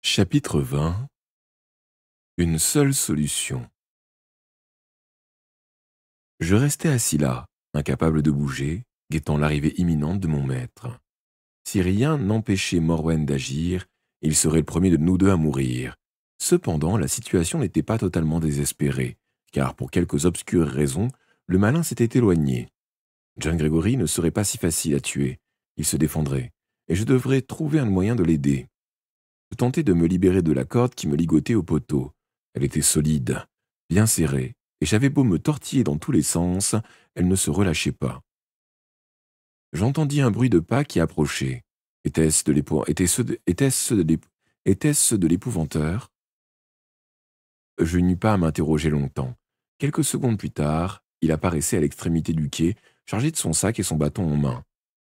Chapitre 20. Une seule solution. Je restais assis là, incapable de bouger, guettant l'arrivée imminente de mon maître. Si rien n'empêchait Morwen d'agir, il serait le premier de nous deux à mourir. Cependant, la situation n'était pas totalement désespérée, car pour quelques obscures raisons, le malin s'était éloigné. John Gregory ne serait pas si facile à tuer, il se défendrait, et je devrais trouver un moyen de l'aider. Je tentai de me libérer de la corde qui me ligotait au poteau. Elle était solide, bien serrée, et j'avais beau me tortiller dans tous les sens, elle ne se relâchait pas. J'entendis un bruit de pas qui approchait. Était-ce de l'épouvanteur? Je n'eus pas à m'interroger longtemps. Quelques secondes plus tard, il apparaissait à l'extrémité du quai, chargé de son sac et son bâton en main.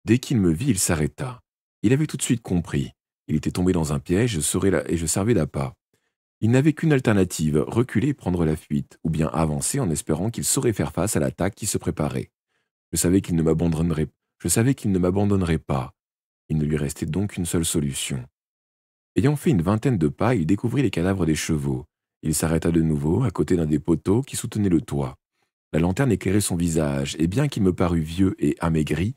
Dès qu'il me vit, il s'arrêta. Il avait tout de suite compris. Il était tombé dans un piège et je servais d'appât. Il n'avait qu'une alternative, reculer et prendre la fuite, ou bien avancer en espérant qu'il saurait faire face à l'attaque qui se préparait. Je savais qu'il ne m'abandonnerait, je savais qu'il ne m'abandonnerait pas. Il ne lui restait donc qu'une seule solution. Ayant fait une vingtaine de pas, il découvrit les cadavres des chevaux. Il s'arrêta de nouveau, à côté d'un des poteaux qui soutenait le toit. La lanterne éclairait son visage, et bien qu'il me parût vieux et amaigri,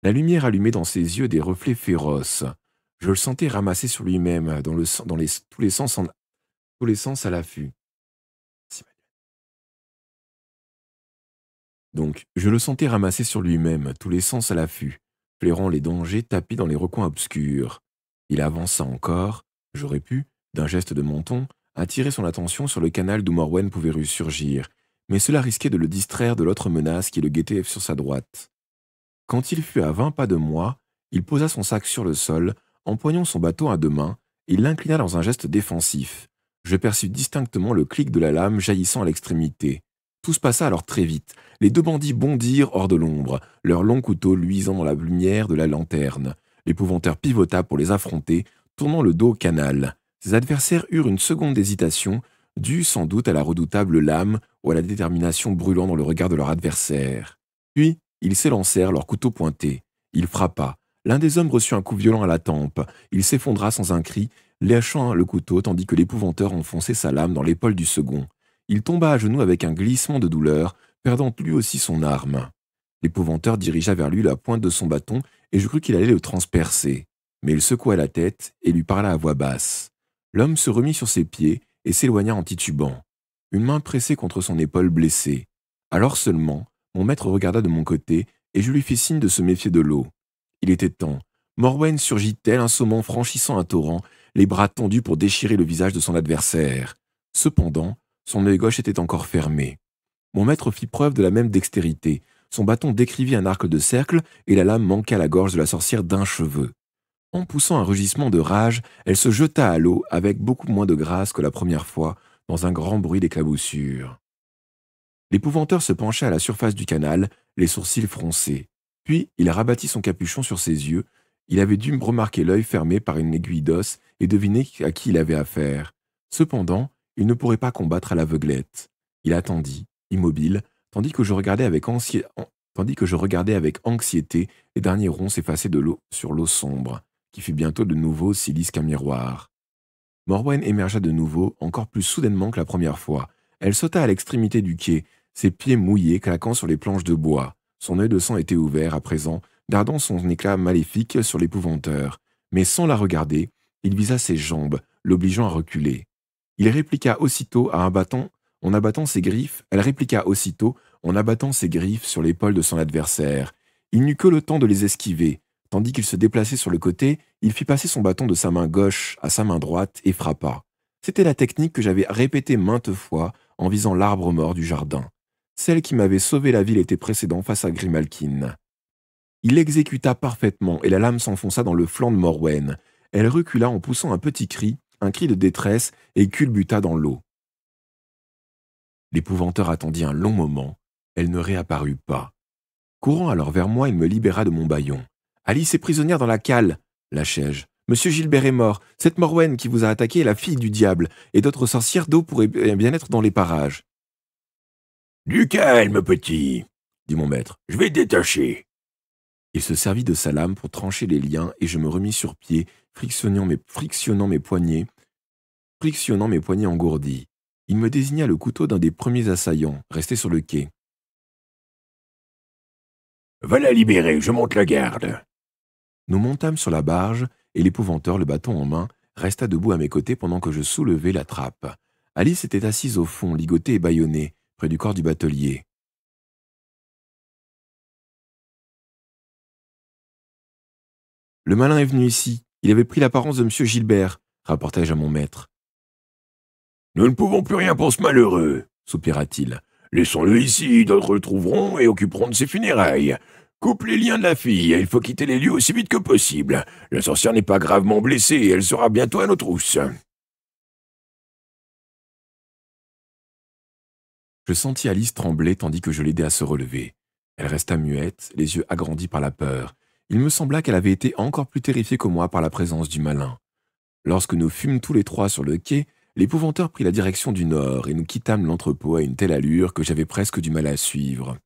la lumière allumait dans ses yeux des reflets féroces. Je le sentais ramassé sur lui-même, tous les sens à l'affût. Donc, je le sentais ramassé sur lui-même, tous les sens à l'affût, flairant les dangers tapis dans les recoins obscurs. Il avança encore, j'aurais pu, d'un geste de menton, attirer son attention sur le canal d'où Morwen pouvait ressurgir, mais cela risquait de le distraire de l'autre menace qui le guettait sur sa droite. Quand il fut à 20 pas de moi, il posa son sac sur le sol, empoignant son bateau à deux mains, et l'inclina dans un geste défensif. Je perçus distinctement le clic de la lame jaillissant à l'extrémité. Tout se passa alors très vite. Les deux bandits bondirent hors de l'ombre, leurs longs couteaux luisant dans la lumière de la lanterne. L'épouvanteur pivota pour les affronter, tournant le dos au canal. Ses adversaires eurent une seconde d'hésitation, due sans doute à la redoutable lame ou à la détermination brûlant dans le regard de leur adversaire. Puis, ils s'élancèrent, leurs couteaux pointés. Il frappa. L'un des hommes reçut un coup violent à la tempe. Il s'effondra sans un cri, lâchant le couteau tandis que l'épouvanteur enfonçait sa lame dans l'épaule du second. Il tomba à genoux avec un glissement de douleur, perdant lui aussi son arme. L'épouvanteur dirigea vers lui la pointe de son bâton et je crus qu'il allait le transpercer. Mais il secoua la tête et lui parla à voix basse. L'homme se remit sur ses pieds et s'éloigna en titubant. Une main pressée contre son épaule blessée. Alors seulement, mon maître regarda de mon côté et je lui fis signe de se méfier de l'eau. Il était temps. Morwen surgit tel un saumon franchissant un torrent, les bras tendus pour déchirer le visage de son adversaire. Cependant, son œil gauche était encore fermé. Mon maître fit preuve de la même dextérité. Son bâton décrivit un arc de cercle et la lame manqua la gorge de la sorcière d'un cheveu. En poussant un rugissement de rage, elle se jeta à l'eau avec beaucoup moins de grâce que la première fois, dans un grand bruit d'éclaboussure. L'épouvanteur se pencha à la surface du canal, les sourcils froncés. Puis il rabattit son capuchon sur ses yeux. Il avait dû remarquer l'œil fermé par une aiguille d'os et deviner à qui il avait affaire. Cependant, il ne pourrait pas combattre à l'aveuglette. Il attendit, immobile, tandis que je regardais avec anxiété les derniers ronds s'effacer de l'eau sur l'eau sombre, qui fut bientôt de nouveau si lisse qu'un miroir. Morwen émergea de nouveau, encore plus soudainement que la première fois. Elle sauta à l'extrémité du quai, ses pieds mouillés claquant sur les planches de bois. Son œil de sang était ouvert, à présent, dardant son éclat maléfique sur l'épouvanteur. Mais sans la regarder, il visa ses jambes, l'obligeant à reculer. Il répliqua aussitôt à un bâton, en abattant ses griffes, elle répliqua aussitôt, en abattant ses griffes sur l'épaule de son adversaire. Il n'eut que le temps de les esquiver. Tandis qu'il se déplaçait sur le côté, il fit passer son bâton de sa main gauche à sa main droite et frappa. C'était la technique que j'avais répétée maintes fois en visant l'arbre mort du jardin. Celle qui m'avait sauvé la vie l'été précédent face à Grimalkin. Il l'exécuta parfaitement et la lame s'enfonça dans le flanc de Morwen. Elle recula en poussant un cri de détresse et culbuta dans l'eau. L'épouvanteur attendit un long moment. Elle ne réapparut pas. Courant alors vers moi, il me libéra de mon bâillon. « Alice est prisonnière dans la cale, lâchai-je. Monsieur Gilbert est mort. Cette Morwen qui vous a attaqué est la fille du diable, et d'autres sorcières d'eau pourraient bien être dans les parages. » « Du calme, petit, dit mon maître. Je vais détacher. Il se servit de sa lame pour trancher les liens, et je me remis sur pied, frictionnant mes poignets, frictionnant mes poignets engourdis. Il me désigna le couteau d'un des premiers assaillants, restés sur le quai. « Va la libérer, je monte la garde. » Nous montâmes sur la barge, et l'épouvanteur, le bâton en main, resta debout à mes côtés pendant que je soulevais la trappe. Alice était assise au fond, ligotée et bâillonnée, près du corps du batelier. « Le malin est venu ici. Il avait pris l'apparence de M. Gilbert, rapportai-je à mon maître. « Nous ne pouvons plus rien pour ce malheureux, soupira-t-il. Laissons-le ici, d'autres le trouveront et occuperont de ses funérailles. Coupe les liens de la fille, il faut quitter les lieux aussi vite que possible. La sorcière n'est pas gravement blessée et elle sera bientôt à nos trousses. » Je sentis Alice trembler tandis que je l'aidais à se relever. Elle resta muette, les yeux agrandis par la peur. Il me sembla qu'elle avait été encore plus terrifiée que moi par la présence du malin. Lorsque nous fûmes tous les trois sur le quai, l'épouvanteur prit la direction du nord et nous quittâmes l'entrepôt à une telle allure que j'avais presque du mal à suivre.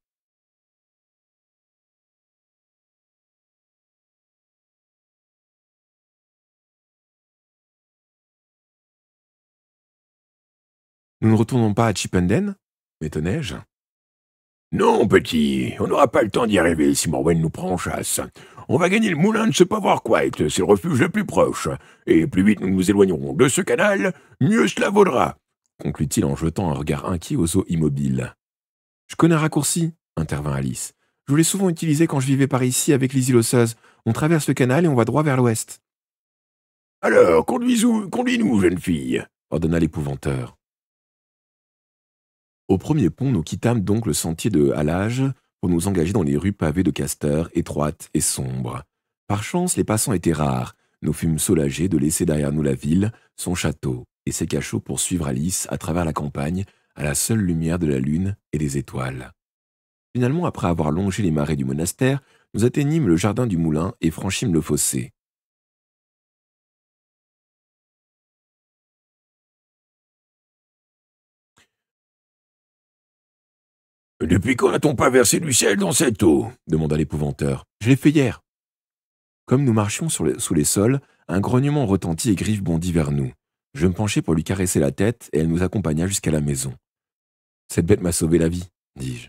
Nous ne retournons pas à Chipenden ? M'étonnai-je. Non, petit, on n'aura pas le temps d'y arriver si Morwen nous prend en chasse. On va gagner le moulin de ce pauvre Quiet, c'est le refuge le plus proche. Et plus vite nous nous éloignerons de ce canal, mieux cela vaudra, conclut-il en jetant un regard inquiet aux eaux immobiles. Je connais un raccourci, intervint Alice. Je l'ai souvent utilisé quand je vivais par ici avec les îles Osseuses. On traverse le canal et on va droit vers l'ouest. Alors, conduis-nous, jeune fille, ordonna l'épouvanteur. Au premier pont, nous quittâmes donc le sentier de halage pour nous engager dans les rues pavées de castors, étroites et sombres. Par chance, les passants étaient rares. Nous fûmes soulagés de laisser derrière nous la ville, son château et ses cachots pour suivre Alice à travers la campagne à la seule lumière de la lune et des étoiles. Finalement, après avoir longé les marais du monastère, nous atteignîmes le jardin du moulin et franchîmes le fossé. « Depuis quand n'a-t-on pas versé du sel dans cette eau ?» demanda l'épouvanteur. « Je l'ai fait hier. » Comme nous marchions sous les sols, un grognement retentit et Griff bondit vers nous. Je me penchai pour lui caresser la tête et elle nous accompagna jusqu'à la maison. « Cette bête m'a sauvé la vie, » dis-je.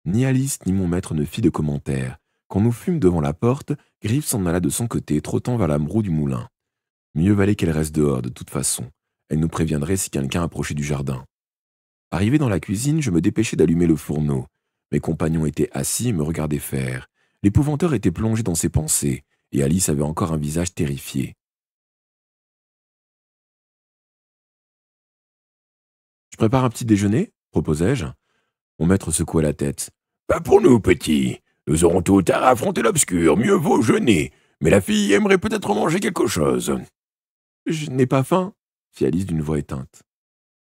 Ni Alice ni mon maître ne fit de commentaire. Quand nous fûmes devant la porte, Griff s'en alla de son côté, trottant vers la roue du moulin. Mieux valait qu'elle reste dehors, de toute façon. Elle nous préviendrait si quelqu'un approchait du jardin. Arrivé dans la cuisine, je me dépêchai d'allumer le fourneau. Mes compagnons étaient assis et me regardaient faire. L'épouvanteur était plongé dans ses pensées, et Alice avait encore un visage terrifié. « Je prépare un petit déjeuner ?» proposai-je. Mon maître secoua la tête. « Pas pour nous, petit. Nous aurons tôt ou tard à affronter l'obscur, mieux vaut jeûner. Mais la fille aimerait peut-être manger quelque chose. »« Je n'ai pas faim, » fit Alice d'une voix éteinte.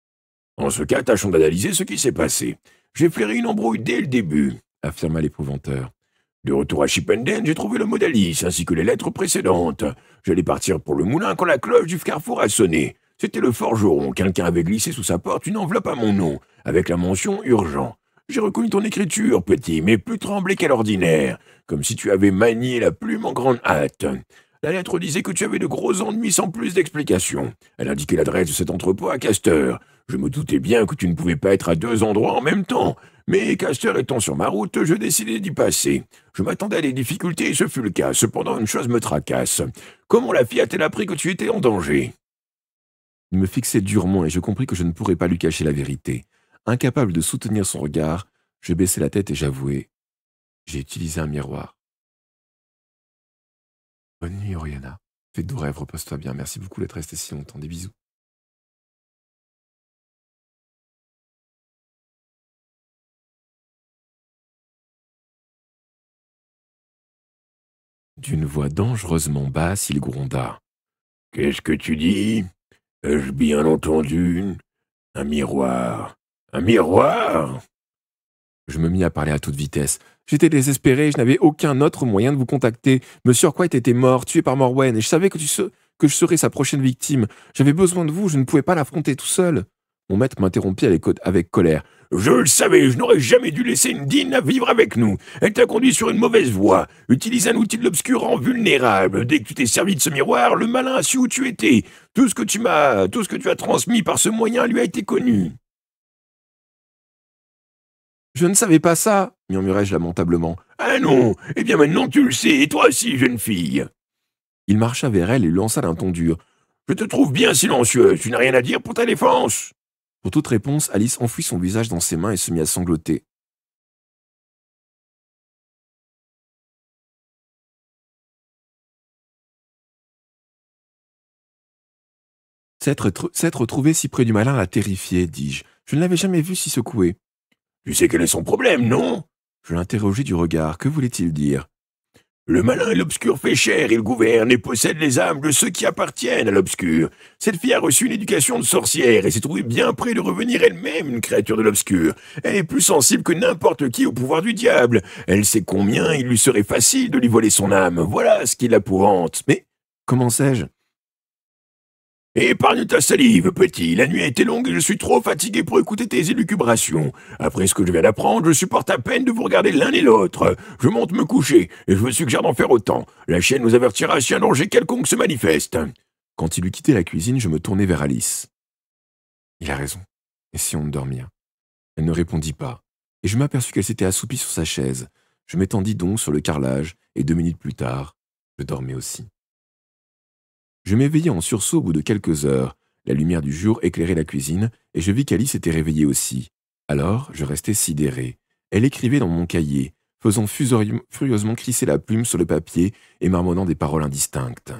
« En ce cas, tâchons d'analyser ce qui s'est passé. J'ai flairé une embrouille dès le début, » affirma l'épouvanteur. « De retour à Chipenden, j'ai trouvé le mot d'Alice ainsi que les lettres précédentes. J'allais partir pour le moulin quand la cloche du carrefour a sonné. C'était le forgeron. Quelqu'un avait glissé sous sa porte une enveloppe à mon nom, avec la mention « urgent ». J'ai reconnu ton écriture, petit, mais plus tremblé qu'à l'ordinaire, comme si tu avais manié la plume en grande hâte. La lettre disait que tu avais de gros ennuis sans plus d'explications. Elle indiquait l'adresse de cet entrepôt à Castor. Je me doutais bien que tu ne pouvais pas être à deux endroits en même temps, mais Castor étant sur ma route, je décidai d'y passer. Je m'attendais à des difficultés et ce fut le cas. Cependant, une chose me tracasse. Comment la fille a-t-elle appris que tu étais en danger ? » Il me fixait durement et je compris que je ne pourrais pas lui cacher la vérité. Incapable de soutenir son regard, je baissai la tête et j'avouai. J'ai utilisé un miroir. Bonne nuit, Oriana. Fais de doux rêves, repose-toi bien. Merci beaucoup d'être resté si longtemps. Des bisous. D'une voix dangereusement basse, il gronda. « Qu'est-ce que tu dis ? Ai-je bien entendu ? Un miroir ? Un miroir ?» Je me mis à parler à toute vitesse. J'étais désespéré, je n'avais aucun autre moyen de vous contacter. Monsieur Quiet était mort, tué par Morwen, et je savais que je serais sa prochaine victime. J'avais besoin de vous, je ne pouvais pas l'affronter tout seul. Mon maître m'interrompit avec colère. Je le savais, je n'aurais jamais dû laisser une Dean à vivre avec nous. Elle t'a conduit sur une mauvaise voie. Utilise un outil de l'obscur rend vulnérable. Dès que tu t'es servi de ce miroir, le malin a su où tu étais. Tout ce que tu as transmis par ce moyen lui a été connu. Je ne savais pas ça, murmurai-je lamentablement. Ah non, eh bien maintenant tu le sais, et toi aussi, jeune fille. Il marcha vers elle et lui lança d'un ton dur. Je te trouve bien silencieuse, tu n'as rien à dire pour ta défense. Pour toute réponse, Alice enfouit son visage dans ses mains et se mit à sangloter. S'être retrouvé si près du malin la terrifiait, dis-je. Je ne l'avais jamais vu si secoué. Tu sais quel est son problème, non? Je l'interrogeai du regard. Que voulait-il dire? Le malin et l'obscur fait cher, il gouverne et possède les âmes de ceux qui appartiennent à l'obscur. Cette fille a reçu une éducation de sorcière et s'est trouvée bien près de revenir elle-même une créature de l'obscur. Elle est plus sensible que n'importe qui au pouvoir du diable. Elle sait combien il lui serait facile de lui voler son âme. Voilà ce qui l'appourante. Mais comment sais-je? Épargne ta salive, petit. La nuit a été longue et je suis trop fatigué pour écouter tes élucubrations. Après ce que je viens d'apprendre, je supporte à peine de vous regarder l'un et l'autre. Je monte me coucher et je vous suggère d'en faire autant. La chienne nous avertira si un danger quelconque se manifeste. Quand il eut quitté la cuisine, je me tournai vers Alice. Il a raison. Et si on dormir? Elle ne répondit pas, et je m'aperçus qu'elle s'était assoupie sur sa chaise. Je m'étendis donc sur le carrelage, et 2 minutes plus tard, je dormais aussi. Je m'éveillai en sursaut au bout de quelques heures. La lumière du jour éclairait la cuisine, et je vis qu'Alice était réveillée aussi. Alors, je restai sidéré. Elle écrivait dans mon cahier, faisant furieusement crisser la plume sur le papier et marmonnant des paroles indistinctes.